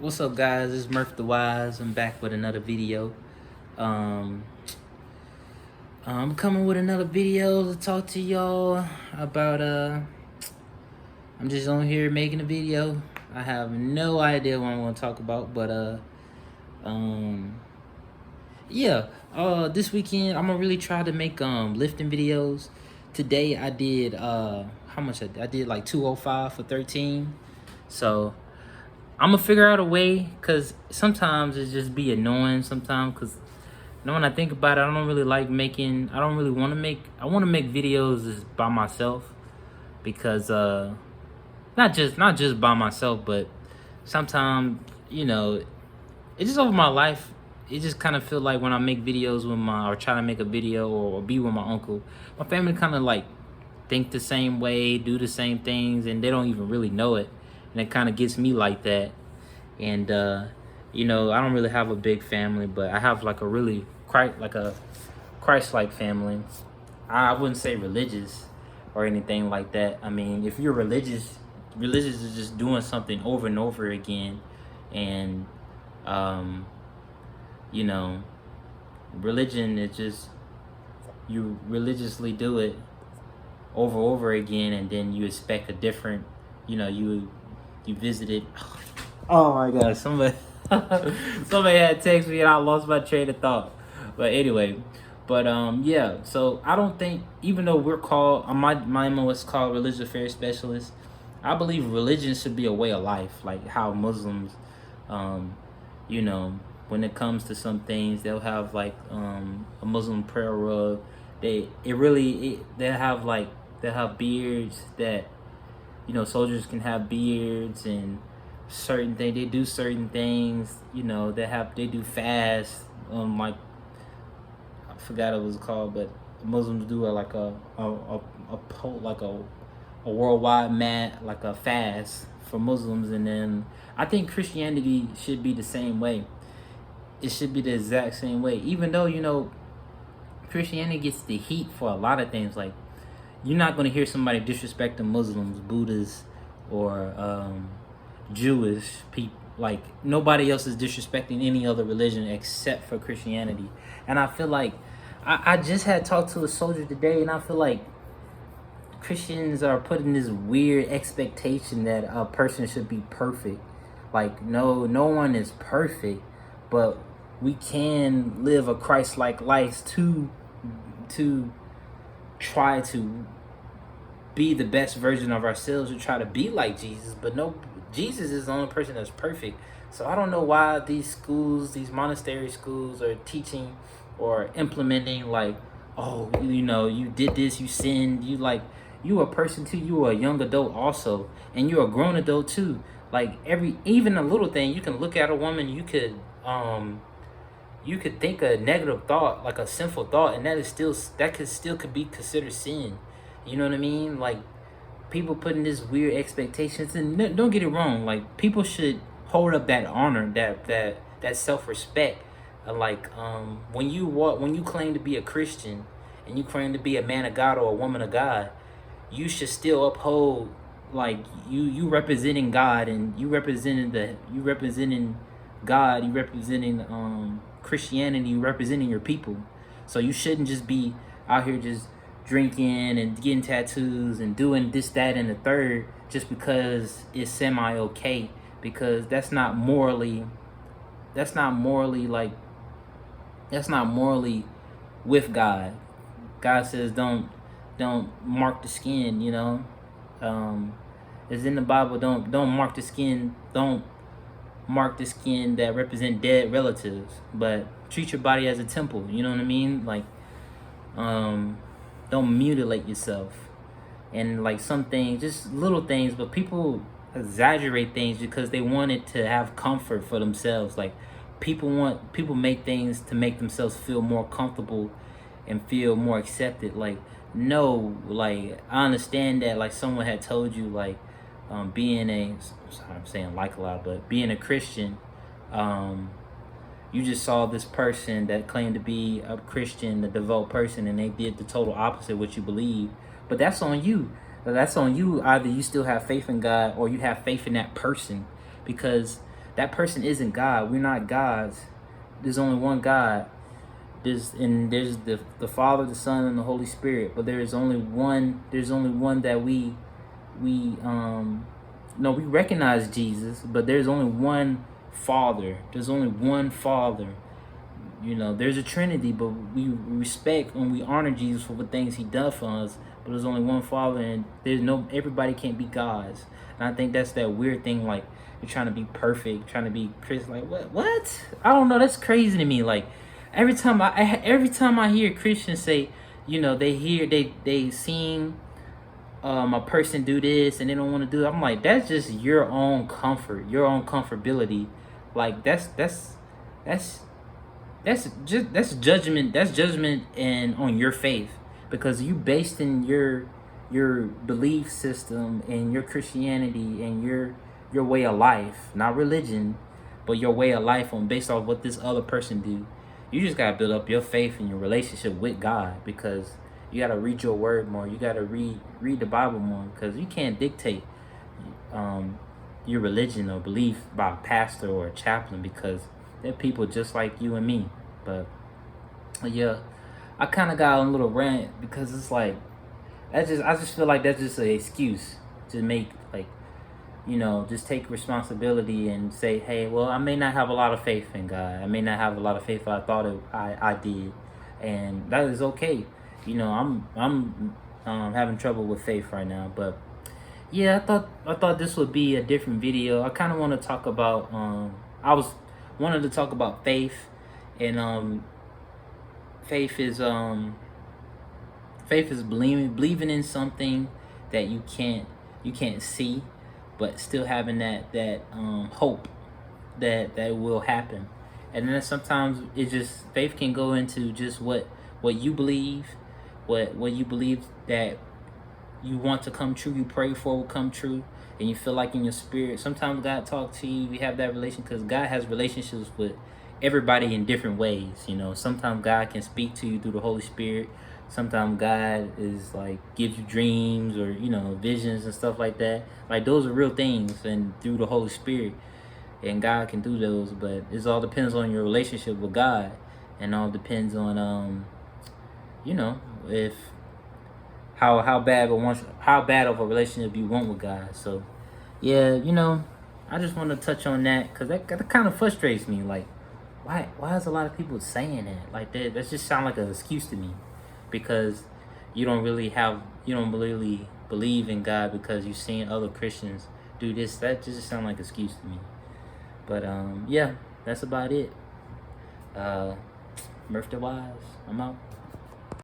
What's up, guys? It's Murph the Wise. I'm back with another video. Um, I'm coming with another video to talk to y'all about. I'm just on here making a video. I have no idea what I'm going to talk about, but um, yeah. This weekend I'm gonna really try to make lifting videos. Today I did how much I did like 205 for 13. So I'm gonna figure out a way, cause sometimes it just be annoying sometimes, cause when I think about it, I don't really like making. I don't really want to make. I want to make videos just by myself, because not just by myself, but sometimes it's just over my life. It just kind of feel like when I make videos with my, or try to make a video or be with my uncle, my family kind of like think the same way, do the same things, and they don't even really know it, and it kind of gets me like that. And I don't really have a big family, but I have like a really Christ-like family. I wouldn't say religious or anything like that. I mean, if you're religious is just doing something over and over again, and you know, religion is just you religiously do it over again, and then you expect a different, you visit it. Oh my God, somebody somebody had text me and I lost my train of thought. But anyway, yeah. So I don't think, even though we're called, my MOS called religious affairs specialist, I believe religion should be a way of life, like how Muslims, you know, when it comes to some things, they'll have like a Muslim prayer rug. They'll have beards that, soldiers can have beards, and certain things they do certain things. They do fast. Like, I forgot what it was called, but Muslims do like a worldwide mat, like a fast for Muslims. And then I think Christianity should be the same way. It should be the exact same way, even though Christianity gets the heat for a lot of things. Like, you're not going to hear somebody disrespecting Muslims, Buddhists, or Jewish people. Like, nobody else is disrespecting any other religion except for Christianity. And I feel like I just had talked to a soldier today, and I feel like Christians are putting this weird expectation that a person should be perfect. Like, no one is perfect, but we can live a Christ-like life to try to be the best version of ourselves, to try to be like Jesus. But no, Jesus is the only person that's perfect. So I don't know why these schools, these monastery schools, are teaching or implementing like, oh, you did this, you sinned, you a person too, you are a young adult also, and you're a grown adult too. Like, even a little thing, you can look at a woman, you could think a negative thought, like a sinful thought, and that could be considered sin. You know what I mean? Like, people putting this weird expectations, and don't get it wrong, like, people should hold up that honor, that self-respect. Like, when you claim to be a Christian, and you claim to be a man of God or a woman of God, you should still uphold, like, you representing God, and you representing God, you representing Christianity, you representing your people. So you shouldn't just be out here just drinking and getting tattoos and doing this, that, and the third just because it's semi okay, because that's not morally with God. God says don't mark the skin, it's in the Bible. Don't mark the skin. Don't mark the skin that represent dead relatives, but treat your body as a temple. You know what I mean? Like, don't mutilate yourself. And like, some things, just little things, but people exaggerate things because they want it to have comfort for themselves. Like, people make things to make themselves feel more comfortable and feel more accepted. Like, no, like, I understand that, like, someone had told you, like, being I'm saying like a lot, but being a Christian, you just saw this person that claimed to be a Christian, a devout person, and they did the total opposite of what you believe. But that's on you. That's on you. Either you still have faith in God, or you have faith in that person, because that person isn't God. We're not gods. There's only one God. There's the Father, the Son, and the Holy Spirit. But there is only one. There's only one that we no, we recognize Jesus, but there's only one Father. There's only one Father. You know, there's a Trinity, but we respect and we honor Jesus for the things He does for us. But there's only one Father, and everybody can't be gods. And I think that's that weird thing, like you're trying to be perfect, trying to be Chris. Like what? I don't know. That's crazy to me. Like every time I hear Christians say, you know, they sing a person do this and they don't want to do it. I'm like, that's just your own comfort, your own comfortability. Like that's judgment. That's judgment and on your faith, because you based in your belief system and your Christianity and your way of life, not religion, but your way of life on based off what this other person do. You just gotta build up your faith and your relationship with God, because you gotta read your word more. You gotta read the Bible more, because you can't dictate your religion or belief by a pastor or a chaplain, because they're people just like you and me. But yeah, I kind of got on a little rant because it's like I just feel like that's just an excuse to make, like, you know, just take responsibility and say, hey, well, I may not have a lot of faith in God. I may not have a lot of faith I thought I did, and that is okay. You know, I'm having trouble with faith right now, but yeah, I thought this would be a different video. I kind of want to talk about wanted to talk about faith, and faith is believing in something that you can't see, but still having that hope that it will happen. And then sometimes it just, faith can go into just what you believe, what you believe that you want to come true, you pray for will come true, and you feel like in your spirit. Sometimes God talks to you, you have that relation, because God has relationships with everybody in different ways. You know, sometimes God can speak to you through the Holy Spirit. Sometimes God is like gives you dreams or, you know, visions and stuff like that. Like those are real things, and through the Holy Spirit, and God can do those. But it all depends on your relationship with God, and all depends on you know, if how bad of a relationship you want with God. So yeah, you know, I just want to touch on that, because that kind of frustrates me. Like, why is a lot of people saying that? Like that just sound like an excuse to me, because you don't really believe in God because you've seen other Christians do this. That just sound like an excuse to me. But yeah, that's about it. Murph the Wise, I'm out.